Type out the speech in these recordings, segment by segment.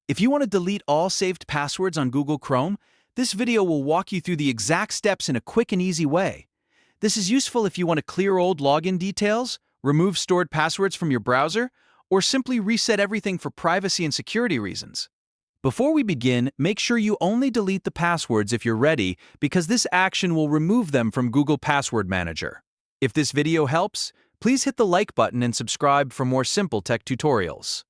If you want to delete all saved passwords on Google Chrome, this video will walk you through the exact steps in a quick and easy way. This is useful if you want to clear old login details, remove stored passwords from your browser, or simply reset everything for privacy and security reasons. Before we begin, make sure you only delete the passwords if you're ready, because this action will remove them from Google Password Manager. If this video helps, please hit the like button and subscribe for more simple tech tutorials.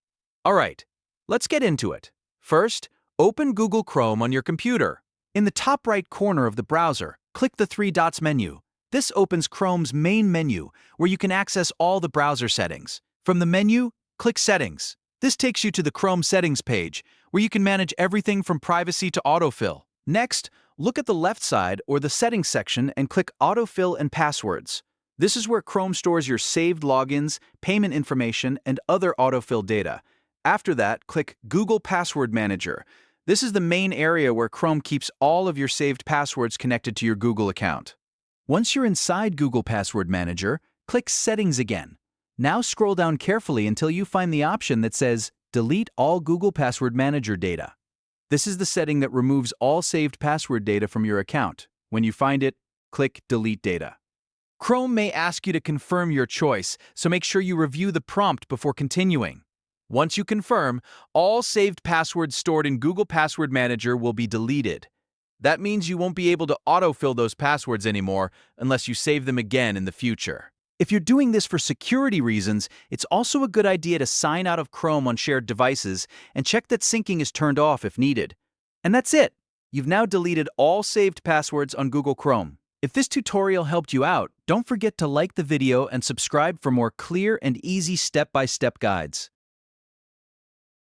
Alright, let's get into it. First, open Google Chrome on your computer. In the top right corner of the browser, click the three dots menu. This opens Chrome's main menu, where you can access all the browser settings. From the menu, click Settings. This takes you to the Chrome Settings page, where you can manage everything from privacy to autofill. Next, look at the left side or the Settings section and click Autofill and Passwords. This is where Chrome stores your saved logins, payment information, and other autofill data. After that, click Google Password Manager. This is the main area where Chrome keeps all of your saved passwords connected to your Google account. Once you're inside Google Password Manager, click Settings again. Now scroll down carefully until you find the option that says Delete all Google Password Manager data. This is the setting that removes all saved password data from your account. When you find it, click Delete Data. Chrome may ask you to confirm your choice, so make sure you review the prompt before continuing. Once you confirm, all saved passwords stored in Google Password Manager will be deleted. That means you won't be able to autofill those passwords anymore unless you save them again in the future. If you're doing this for security reasons, it's also a good idea to sign out of Chrome on shared devices and check that syncing is turned off if needed. And that's it! You've now deleted all saved passwords on Google Chrome. If this tutorial helped you out, don't forget to like the video and subscribe for more clear and easy step-by-step guides.